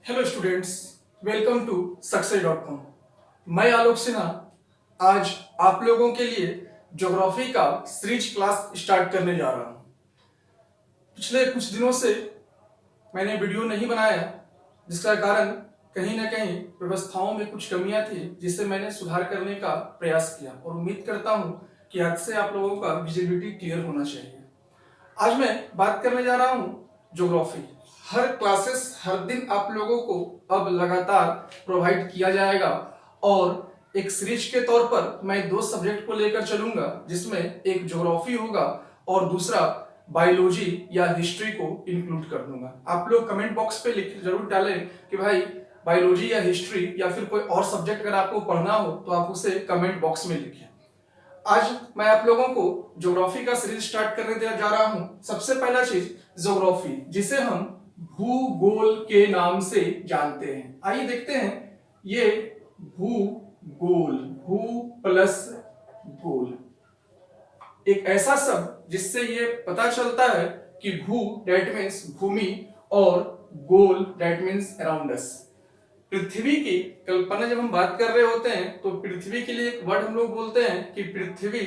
Hello students, welcome to सक्सेस.com। मैं आलोक सिन्हा आज आप लोगों के लिए ज्योग्राफी का सीरीज क्लास स्टार्ट करने जा रहा हूं। पिछले कुछ दिनों से मैंने वीडियो नहीं बनाया, जिसका कारण कहीं ना कहीं व्यवस्थाओं में कुछ कमियां थी, जिससे मैंने सुधार करने का प्रयास किया और उम्मीद करता हूं कि आज से आप लोगों का विजिबिलिटी क्लियर होना चाहिए। आज मैं बात करने जा रहा हूं ज्योग्राफी। हर क्लासेस हर दिन आप लोगों को अब लगातार प्रोवाइड किया जाएगा और एक सीरीज के तौर पर मैं दो सब्जेक्ट को लेकर चलूंगा, जिसमें एक ज्योग्राफी होगा और दूसरा बायोलॉजी या हिस्ट्री को इंक्लूड कर दूंगा। आप लोग कमेंट बॉक्स पे लिख जरूर डालें कि भाई बायोलॉजी या हिस्ट्री या फिर कोई और सब्जेक्ट अगर आपको पढ़ना हो तो आप उसे कमेंट बॉक्स में लिखें। आज मैं आप लोगों को ज्योग्राफी का सीरीज स्टार्ट करने जा रहा हूं। सबसे पहला चीज ज्योग्राफी, जिसे हम भूगोल के नाम से जानते हैं। आइए देखते हैं ये भूगोल, भू प्लस गोल, एक ऐसा शब्द जिससे ये पता चलता है कि भू दैट मीन्स भूमि और गोल दैट मीन्स अराउंड अस। पृथ्वी की कल्पना जब हम बात कर रहे होते हैं तो पृथ्वी के लिए एक वर्ड हम लोग बोलते हैं कि पृथ्वी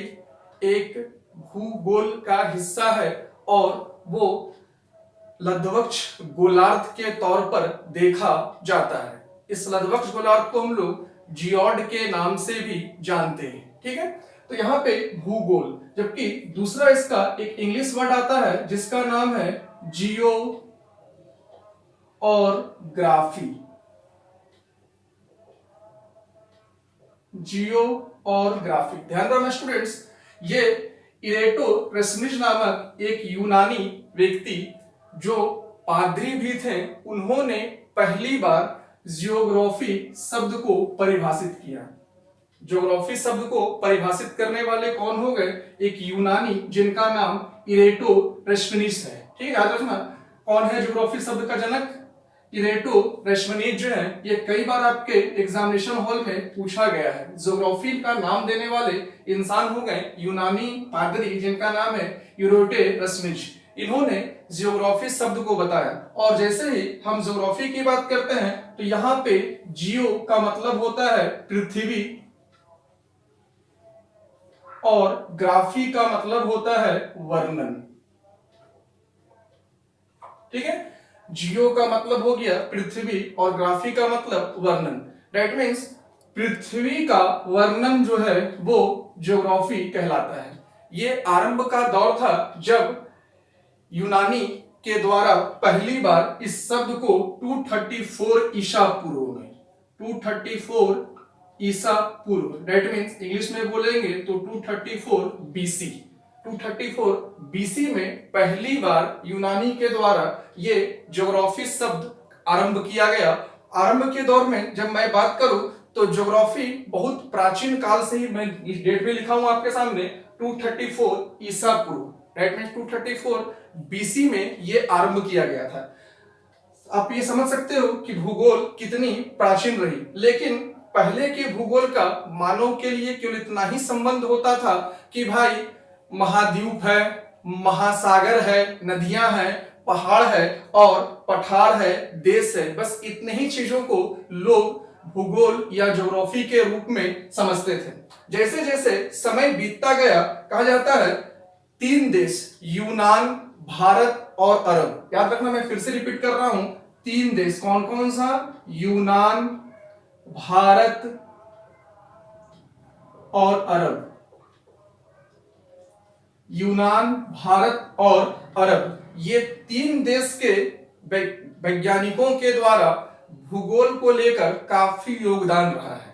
एक भूगोल का हिस्सा है और वो लधवक्ष गोलार्ध के तौर पर देखा जाता है। इस लधवक्ष गोलार्ध को हम लोग जियोड के नाम से भी जानते हैं। ठीक है, तो यहाँ पे भूगोल, जबकि दूसरा इसका एक इंग्लिश वर्ड आता है जिसका नाम है जियो और ग्राफी। जियो और ग्राफी, ध्यान रखना स्टूडेंट्स, ये इरेटोस्थेनीज नामक एक यूनानी व्यक्ति जो पादरी भी थे, उन्होंने पहली बार जियोग्राफी शब्द को परिभाषित किया। ज्योग्राफी शब्द को परिभाषित करने वाले कौन हो गए? एक यूनानी जिनका नाम इरेटोस्थेनीज है। ठीक है, याद रखना कौन है ज्योग्राफी शब्द का जनक? इरेटोस्थेनीज जो है, ये कई बार आपके एग्जामिनेशन हॉल में पूछा गया है। ज्योग्राफी का नाम देने वाले इंसान हो गए यूनानी पादरी जिनका नाम है इरेटोस्थेनीज। इन्होंने जियोग्राफी शब्द को बताया। और जैसे ही हम ज्योग्राफी की बात करते हैं तो यहाँ पे जियो का मतलब होता है पृथ्वी और ग्राफी का मतलब होता है वर्णन। ठीक है, जियो का मतलब हो गया पृथ्वी और ग्राफी का मतलब वर्णन। दैट मीन्स पृथ्वी का वर्णन जो है वो ज्योग्राफी कहलाता है। ये आरंभ का दौर था जब यूनानी के द्वारा पहली बार इस शब्द को 234 ईसा पूर्व में, 234 ईसा पूर्व, दैट मीन्स इंग्लिश में बोलेंगे तो 234 बीसी, 234 बीसी में पहली बार यूनानी के द्वारा ये ज्योग्राफी शब्द आरंभ किया गया। आरंभ के दौर में जब मैं बात करूं तो ज्योग्राफी बहुत प्राचीन काल से ही, मैं इस डेट में लिखा हूं आपके सामने 234 ईसा पूर्व, दैट मीन्स 234 बीसी में ये आरंभ किया गया था। आप ये समझ सकते हो कि भूगोल कितनी प्राचीन रही। लेकिन पहले के भूगोल का मानव के लिए केवल इतना ही संबंध होता था कि भाई महाद्वीप है, महासागर है, नदियां हैं, पहाड़ है और पठार है, देश है। बस इतने ही चीजों को लोग भूगोल या ज्योग्राफी के रूप में समझते थे। जैसे जैसे समय बीतता गया, कहा जाता है तीन देश, यूनान, भारत और अरब। याद रखना, मैं फिर से रिपीट कर रहा हूं, तीन देश कौन कौन सा? यूनान, भारत और अरब। यूनान, भारत और अरब, ये तीन देश के वैज्ञानिकों के द्वारा भूगोल को लेकर काफी योगदान रहा है।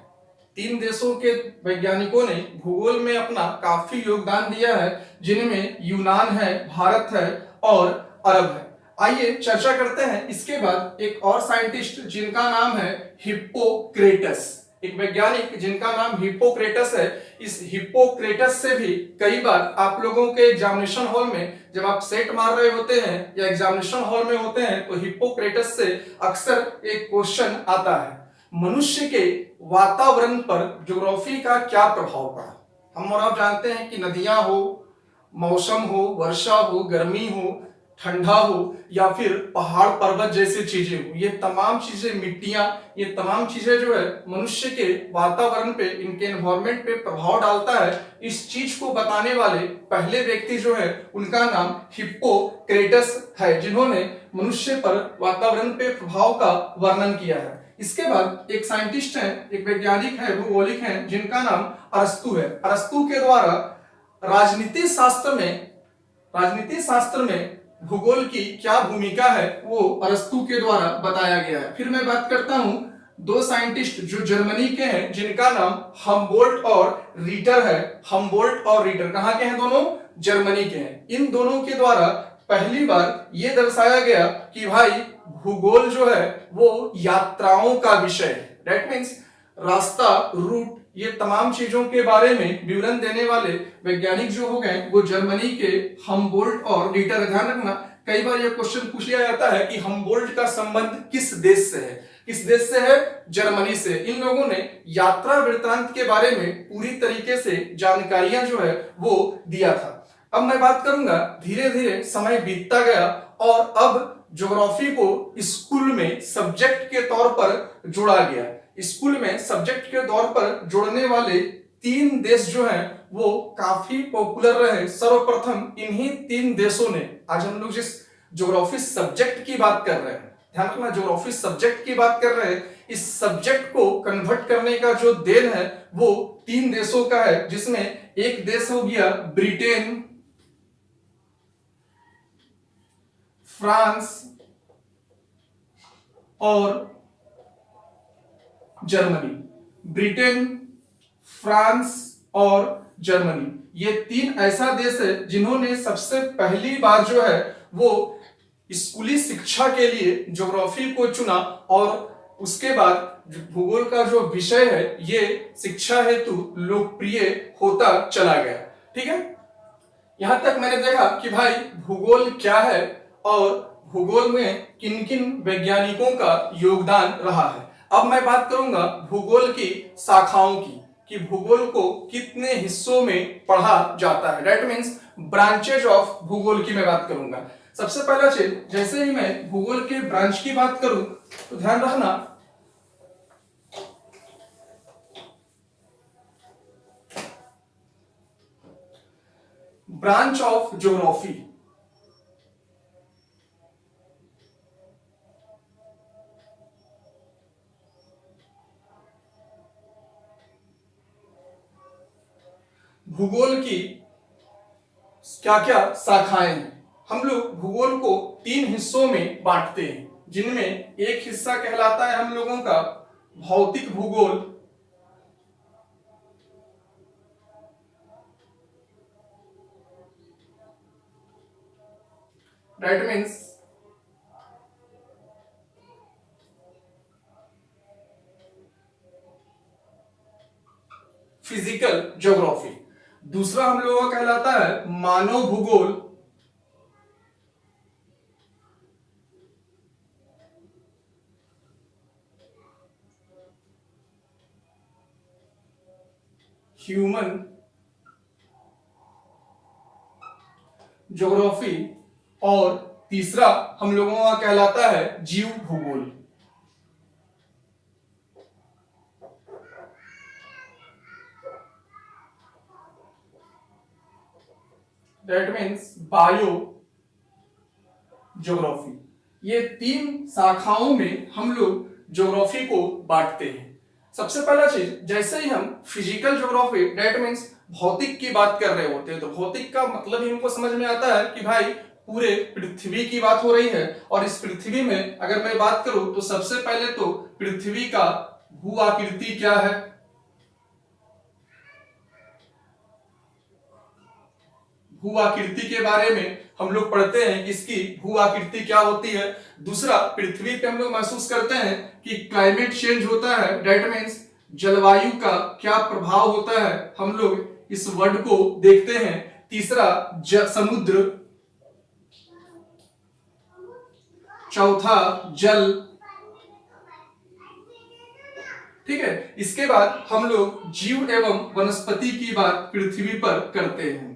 तीन देशों के वैज्ञानिकों ने भूगोल में अपना काफी योगदान दिया है, जिनमें यूनान है, भारत है और अरब है। आइए चर्चा करते हैं। इसके बाद एक और साइंटिस्ट जिनका नाम है हिप्पोक्रेटस, एक वैज्ञानिक जिनका नाम हिप्पोक्रेटस है। इस हिप्पोक्रेटस से भी कई बार आप लोगों के एग्जामिनेशन हॉल में जब आप सेट मार रहे होते हैं या एग्जामिनेशन हॉल में होते हैं तो हिप्पोक्रेटस से अक्सर एक क्वेश्चन आता है, मनुष्य के वातावरण पर ज्योग्राफी का क्या प्रभाव पड़ा? हम और आप जानते हैं कि नदियां हो, मौसम हो, वर्षा हो, गर्मी हो, ठंडा हो या फिर पहाड़ पर्वत जैसी चीजें हो, ये तमाम चीजें, मिट्टियां, ये तमाम चीजें जो है मनुष्य के वातावरण पे, इनके एनवायरमेंट पे प्रभाव डालता है। इस चीज को बताने वाले पहले व्यक्ति जो है उनका नाम हिप्पोक्रेटस है, जिन्होंने मनुष्य पर वातावरण पे प्रभाव का वर्णन किया है। इसके बाद एक साइंटिस्ट है, एक वैज्ञानिक है, भूगोलिक है, जिनका नाम अरस्तु है। अरस्तु के द्वारा राजनीति शास्त्र में भूगोल की क्या भूमिका है वो अरस्तु के द्वारा बताया गया है। फिर मैं बात करता हूं दो साइंटिस्ट जो जर्मनी के हैं, जिनका नाम हम्बोल्ट और रीटर है। हम्बोल्ट और रीटर कहां के हैं? दोनों जर्मनी के हैं। इन दोनों के द्वारा पहली बार यह दर्शाया गया कि भाई भूगोल जो है वो यात्राओं का विषय है। दैट मीन्स रास्ता, रूट, ये तमाम चीजों के बारे में विवरण देने वाले वैज्ञानिक जो हो गए वो जर्मनी के हम्बोल्ट और रीटर। ध्यान रखना, कई बार यह क्वेश्चन पूछ लिया जाता है कि हम्बोल्ट का संबंध किस देश से है? किस देश से है? जर्मनी से। इन लोगों ने यात्रा वृत्तांत के बारे में पूरी तरीके से जानकारियां जो है वो दिया था। अब मैं बात करूंगा, धीरे धीरे समय बीतता गया और अब ज्योग्राफी को स्कूल में सब्जेक्ट के तौर पर जोड़ा गया। स्कूल में सब्जेक्ट के तौर पर जोड़ने वाले 3 देश जो हैं वो काफी पॉपुलर रहे। सर्वप्रथम इन्हीं 3 देशों ने, आज हम लोग जिस ज्योग्राफी सब्जेक्ट की बात कर रहे हैं, ध्यान रखना, ज्योग्राफी सब्जेक्ट की बात कर रहे हैं, इस सब्जेक्ट को कन्वर्ट करने का जो देन है वो 3 देशों का है, जिसमें एक देश हो गया ब्रिटेन, फ्रांस और जर्मनी। ब्रिटेन, फ्रांस और जर्मनी, ये 3 ऐसा देश है जिन्होंने सबसे पहली बार जो है वो स्कूली शिक्षा के लिए ज्योग्राफी को चुना और उसके बाद भूगोल का जो विषय है ये शिक्षा हेतु लोकप्रिय होता चला गया। ठीक है, यहां तक मैंने देखा कि भाई भूगोल क्या है और भूगोल में किन किन वैज्ञानिकों का योगदान रहा है। अब मैं बात करूंगा भूगोल की शाखाओं की, कि भूगोल को कितने हिस्सों में पढ़ा जाता है। दैट मीन्स ब्रांचेज ऑफ भूगोल की मैं बात करूंगा। सबसे पहला चीज, जैसे ही मैं भूगोल के ब्रांच की बात करूं तो ध्यान रखना, ब्रांच ऑफ ज्योग्राफी, भूगोल की क्या क्या शाखाएं हैं। हम लोग भूगोल को 3 हिस्सों में बांटते हैं, जिनमें एक हिस्सा कहलाता है हम लोगों का भौतिक भूगोल, दैट मीन्स फिजिकल ज्योग्राफी। दूसरा हम लोगों का कहलाता है मानव भूगोल, ह्यूमन ज्योग्राफी, और तीसरा हम लोगों का कहलाता है जीव भूगोल। That means bio geography. ये 3 शाखाओं में हम लोग ज्योग्राफी को बांटते हैं। सबसे पहला चीज, जैसे ही हम फिजिकल ज्योग्राफी दैट मीन्स भौतिक की बात कर रहे होते हैं, तो भौतिक का मतलब ही हमको समझ में आता है कि भाई पूरे पृथ्वी की बात हो रही है। और इस पृथ्वी में अगर मैं बात करूं तो सबसे पहले तो पृथ्वी का भू आकृति क्या है, भू आकृति के बारे में हम लोग पढ़ते हैं कि इसकी भू आकृति क्या होती है। दूसरा, पृथ्वी पे हम लोग महसूस करते हैं कि क्लाइमेट चेंज होता है, दैट मीन्स जलवायु का क्या प्रभाव होता है, हम लोग इस वर्ड को देखते हैं। तीसरा, समुद्र। चौथा, जल। ठीक है, इसके बाद हम लोग जीव एवं वनस्पति की बात पृथ्वी पर करते हैं।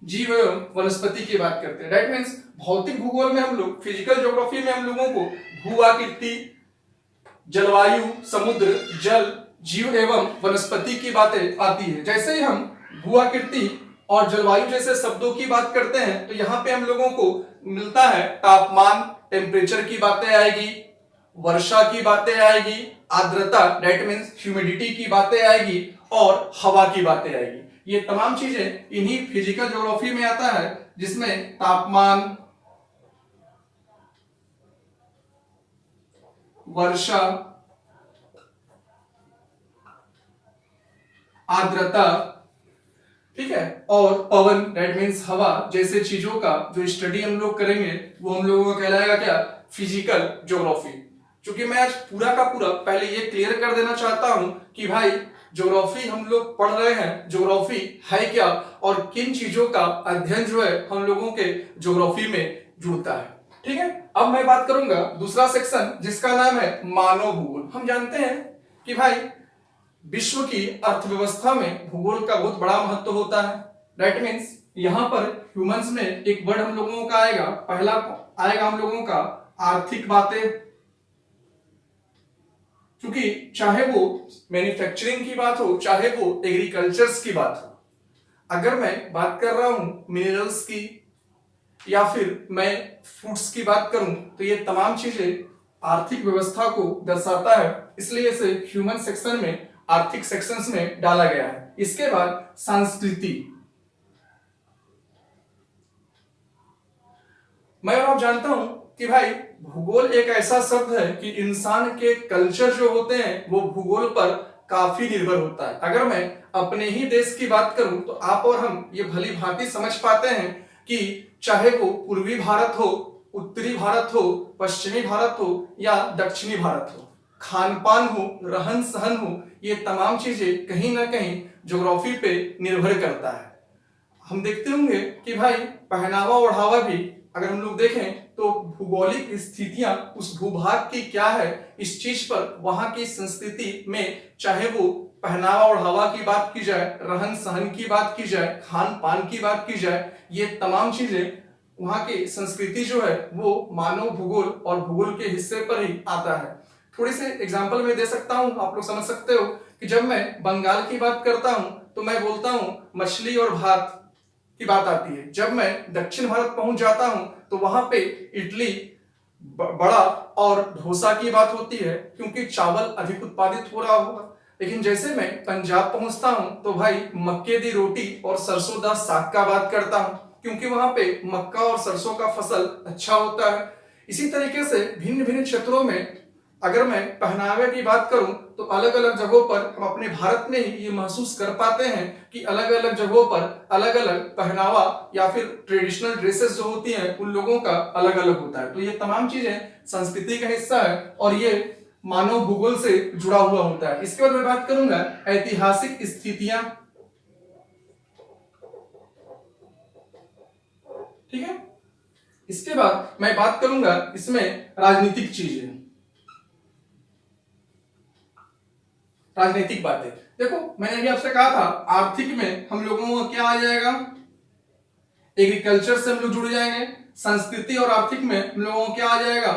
जीव एवं वनस्पति की बात करते हैं। दैट मीन्स भौतिक भूगोल में हम लोग, फिजिकल ज्योग्राफी में हम लोगों को भू आकृति, जलवायु, समुद्र, जल, जीव एवं वनस्पति की बातें आती है। जैसे ही हम भू आकृति और जलवायु जैसे शब्दों की बात करते हैं तो यहाँ पे हम लोगों को मिलता है तापमान, टेम्परेचर की बातें आएगी, वर्षा की बातें आएगी, आर्द्रता दैट मीन्स ह्यूमिडिटी की बातें आएगी और हवा की बातें आएगी। ये तमाम चीजें इन्हीं फिजिकल ज्योग्राफी में आता है, जिसमें तापमान, वर्षा, आर्द्रता, ठीक है, और पवन दैट मीन्स हवा जैसे चीजों का जो स्टडी हम लोग करेंगे वो हम लोगों को कहलाएगा क्या, फिजिकल ज्योग्राफी। क्योंकि मैं आज पूरा का पूरा पहले ये क्लियर कर देना चाहता हूं कि भाई ज्योग्राफी हम लोग पढ़ रहे हैं, ज्योग्राफी है क्या और किन चीजों का अध्ययन जो है हम लोगों के ज्योग्राफी में जुड़ता है। ठीक है, अब मैं बात करूंगा दूसरा सेक्शन जिसका नाम है मानव भूगोल। हम जानते हैं कि भाई विश्व की अर्थव्यवस्था में भूगोल का बहुत बड़ा महत्व होता है। दैट मीन्स यहां पर ह्यूमंस में एक वर्ड हम लोगों का आएगा, पहला आएगा हम लोगों का आर्थिक बातें, क्योंकि चाहे वो मैन्युफैक्चरिंग की बात हो, चाहे वो एग्रीकल्चर्स की बात हो, अगर मैं बात कर रहा हूं मिनरल्स की या फिर मैं फूड्स की बात करूं तो ये तमाम चीजें आर्थिक व्यवस्था को दर्शाता है, इसलिए इसे ह्यूमन सेक्शन में, आर्थिक सेक्शंस में डाला गया है। इसके बाद संस्कृति, मैं और आप जानता हूं कि भाई भूगोल एक ऐसा शब्द है कि इंसान के कल्चर जो होते हैं वो भूगोल पर काफी निर्भर होता है। अगर मैं अपने ही देश की बात करूं तो आप और हम ये भली भांति समझ पाते हैं कि चाहे वो पूर्वी भारत हो, उत्तरी भारत हो, पश्चिमी भारत हो या दक्षिणी भारत हो, खान पान हो, रहन सहन हो, ये तमाम चीजें कहीं ना कहीं ज्योग्राफी पे निर्भर करता है। हम देखते होंगे कि भाई पहनावा ओढ़ावा भी अगर हम लोग देखें तो भूगोलिक स्थितियां उस भूभाग की क्या है, इस चीज पर वहां की संस्कृति में, चाहे वो पहनावा ओढ़ावा की बात की जाए, रहन सहन की बात की जाए, खान पान की बात की जाए, ये तमाम चीजें वहां की संस्कृति जो है वो मानव भूगोल और भूगोल के हिस्से पर ही आता है। थोड़ी सी एग्जांपल मैं दे सकता हूं, आप लोग समझ सकते हो कि जब मैं बंगाल की बात करता हूं तो मैं बोलता हूं मछली और भात की बात आती है। जब मैं दक्षिण भारत पहुंच जाता हूं तो वहां पे इडली, बड़ा और डोसा की बात होती है, क्योंकि चावल अधिक उत्पादित हो रहा होगा। लेकिन जैसे मैं पंजाब पहुंचता हूं तो भाई मक्के दी रोटी और सरसों दा साग का बात करता हूं, क्योंकि वहां पे मक्का और सरसों का फसल अच्छा होता है। इसी तरीके से भिन्न भिन्न क्षेत्रों में अगर मैं पहनावे की बात करूं तो अलग अलग जगहों पर हम अपने भारत में ही ये महसूस कर पाते हैं कि अलग अलग जगहों पर अलग अलग पहनावा या फिर ट्रेडिशनल ड्रेसेस जो होती हैं उन लोगों का अलग अलग होता है। तो ये तमाम चीजें संस्कृति का हिस्सा है और ये मानव भूगोल से जुड़ा हुआ होता है। इसके बाद मैं बात करूंगा ऐतिहासिक स्थितियां, ठीक है। इसके बाद मैं बात करूंगा इसमें राजनीतिक चीजें, राजनीतिक बातें। देखो मैंने अभी आपसे कहा था आर्थिक में हम लोगों को क्या आ जाएगा, एग्रीकल्चर से हम लोग जुड़ जाएंगे। संस्कृति और आर्थिक में हम लोगों को क्या आ जाएगा,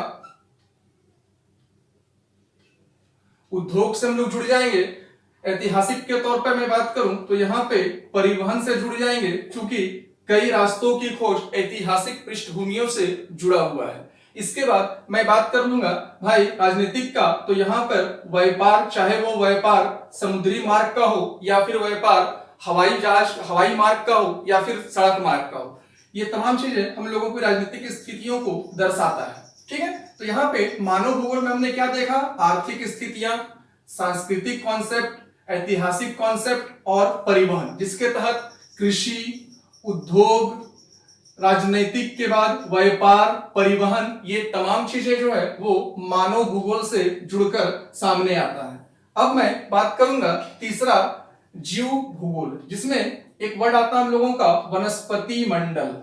उद्योग से हम लोग जुड़ जाएंगे। ऐतिहासिक के तौर पर मैं बात करूं तो यहाँ पे परिवहन से जुड़ जाएंगे, क्योंकि कई रास्तों की खोज ऐतिहासिक पृष्ठभूमियों से जुड़ा हुआ है। इसके बाद मैं बात कर लूंगा भाई राजनीतिक का, तो यहाँ पर व्यापार, चाहे वो व्यापार समुद्री मार्ग का हो या फिर व्यापार हवाई जहाज, हवाई मार्ग का हो या फिर सड़क मार्ग का हो, ये तमाम चीजें हम लोगों की राजनीतिक स्थितियों को दर्शाता है। ठीक है, तो यहाँ पे मानव भूगोल में हमने क्या देखा, आर्थिक स्थितियां, सांस्कृतिक कॉन्सेप्ट, ऐतिहासिक कॉन्सेप्ट और परिवहन, जिसके तहत कृषि, उद्योग, राजनीतिक के बाद व्यापार, परिवहन, ये तमाम चीजें जो है वो मानव भूगोल से जुड़कर सामने आता है। अब मैं बात करूंगा तीसरा जीव भूगोल, जिसमें एक वर्ड आता है हम लोगों का वनस्पति मंडल।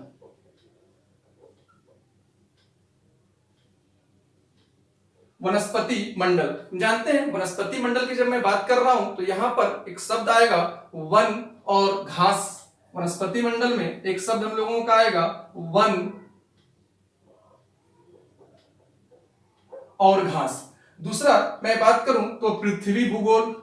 वनस्पति मंडल जानते हैं, वनस्पति मंडल की जब मैं बात कर रहा हूं तो यहां पर एक शब्द आएगा वन और घास, वनस्पति मंडल में एक शब्द हम लोगों का आएगा वन और घास। दूसरा मैं बात करूं तो पृथ्वी भूगोल,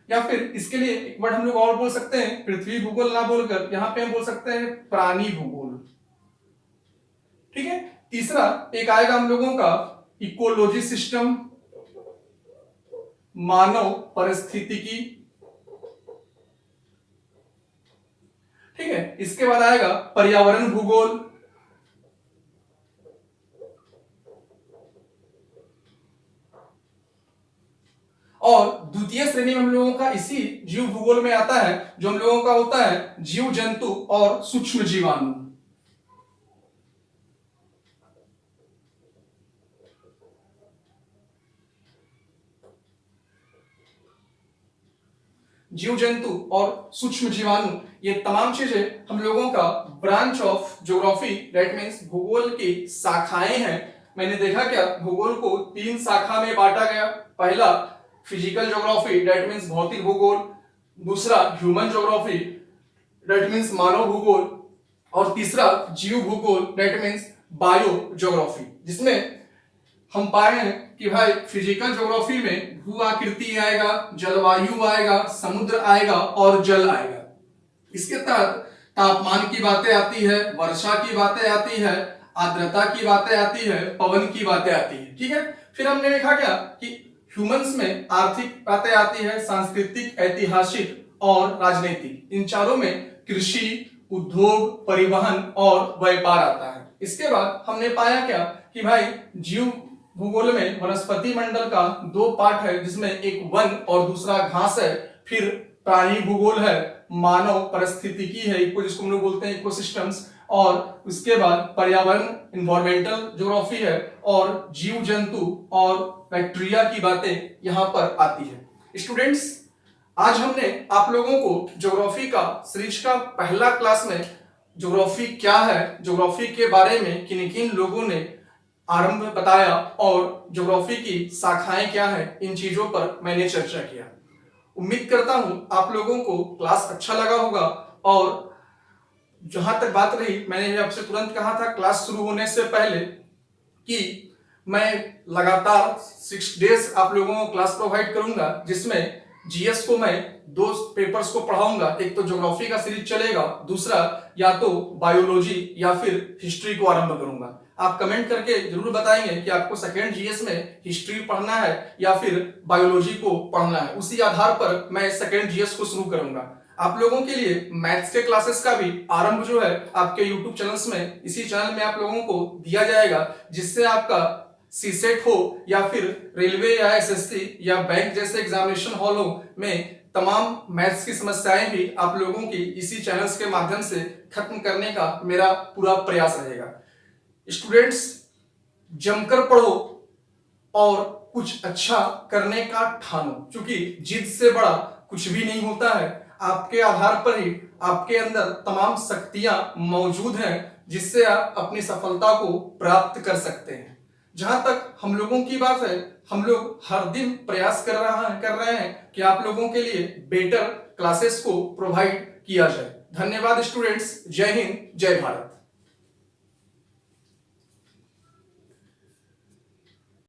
या फिर इसके लिए एक वर्ड हम लोग और बोल सकते हैं, पृथ्वी भूगोल ना बोलकर यहां पे हम बोल सकते हैं प्राणी भूगोल। ठीक है। तीसरा एक आएगा हम लोगों का इकोलॉजी सिस्टम, मानव परिस्थितिकी। ठीक है। इसके बाद आएगा पर्यावरण भूगोल, और द्वितीय श्रेणी में हम लोगों का इसी जीव भूगोल में आता है जो हम लोगों का होता है जीव जंतु और सूक्ष्म जीवाणु। जीव जंतु और सूक्ष्म जीवाणु, ये तमाम चीजें हम लोगों का branch of geography, that means भूगोल की शाखाएं हैं। मैंने देखा क्या भूगोल को 3 शाखा में बांटा गया। पहला फिजिकल ज्योग्राफी, दैट मीन्स भौतिक भूगोल। दूसरा ह्यूमन ज्योग्राफी, दैट मीन्स मानव भूगोल। और तीसरा जीव भूगोल, दैट मीन्स बायो ज्योग्राफी, जिसमें हम पाए हैं कि भाई फिजिकल ज्योग्राफी में भू आकृति आएगा, जलवायु आएगा, समुद्र आएगा और जल आएगा। इसके तहत तापमान की बातें आती है, वर्षा की बातें आती है, आर्द्रता की बातें आती है, पवन की बातें आती है। ठीक है। फिर हमने देखा क्या कि ह्यूमंस में आर्थिक बातें आती है, सांस्कृतिक, ऐतिहासिक और राजनीतिक। इन चारों में कृषि, उद्योग, परिवहन और व्यापार आता है। इसके बाद हमने पाया क्या कि भाई जीव भूगोल में वनस्पति मंडल का 2 पार्ट है, जिसमें एक वन और दूसरा घास है। फिर प्राणी भूगोल है, मानव परिस्थितिकी है, जिसको हम लोग बोलते हैं इकोसिस्टम्स। और उसके बाद पर्यावरण, इन्वायरमेंटल ज्योग्राफी है, और जीव जंतु और बैक्टीरिया की बातें यहां पर आती है। स्टूडेंट्स, आज हमने आप लोगों को ज्योग्राफी का सीरीज का पहला क्लास में ज्योग्राफी क्या है, ज्योग्राफी के बारे में किन किन लोगों ने आरंभ बताया और ज्योग्राफी की शाखाएं क्या है, इन चीजों पर मैंने चर्चा किया। उम्मीद करता हूं आप लोगों को क्लास अच्छा लगा होगा। और जहां तक बात रही, मैंने आपसे तुरंत कहा था क्लास शुरू होने से पहले कि मैं लगातार 6 डेज आप लोगों को क्लास प्रोवाइड करूंगा, जिसमें जीएस को मैं 2 पेपर्स को पढ़ाऊंगा। एक तो ज्योग्राफी का सीरीज चलेगा, दूसरा या तो बायोलॉजी या फिर हिस्ट्री को आरंभ करूंगा। आप कमेंट करके जरूर बताएंगे कि आपको सेकेंड जीएस में हिस्ट्री पढ़ना है या फिर बायोलॉजी को पढ़ना है। उसी आधार पर मैं सेकेंड जीएस को शुरू करूंगा। आप लोगों के लिए मैथ्स के क्लासेस का भी आरंभ जो है आपके यूट्यूब चैनल्स में, इसी चैनल में आप लोगों को दिया जाएगा, जिससे आपका सीसेट हो या फिर रेलवे या एसएससी या बैंक जैसे एग्जामिनेशन हॉलों में तमाम मैथ्स की समस्याएं भी आप लोगों की इसी चैनल्स के माध्यम से खत्म करने का मेरा पूरा प्रयास रहेगा। स्टूडेंट्स, जमकर पढ़ो और कुछ अच्छा करने का ठानो, क्योंकि जिद से बड़ा कुछ भी नहीं होता है। आपके आधार पर ही आपके अंदर तमाम शक्तियां मौजूद हैं, जिससे आप अपनी सफलता को प्राप्त कर सकते हैं। जहां तक हम लोगों की बात है, हम लोग हर दिन प्रयास कर रहे हैं कि आप लोगों के लिए बेटर क्लासेस को प्रोवाइड किया जाए। धन्यवाद स्टूडेंट्स। जय हिंद, जय भारत।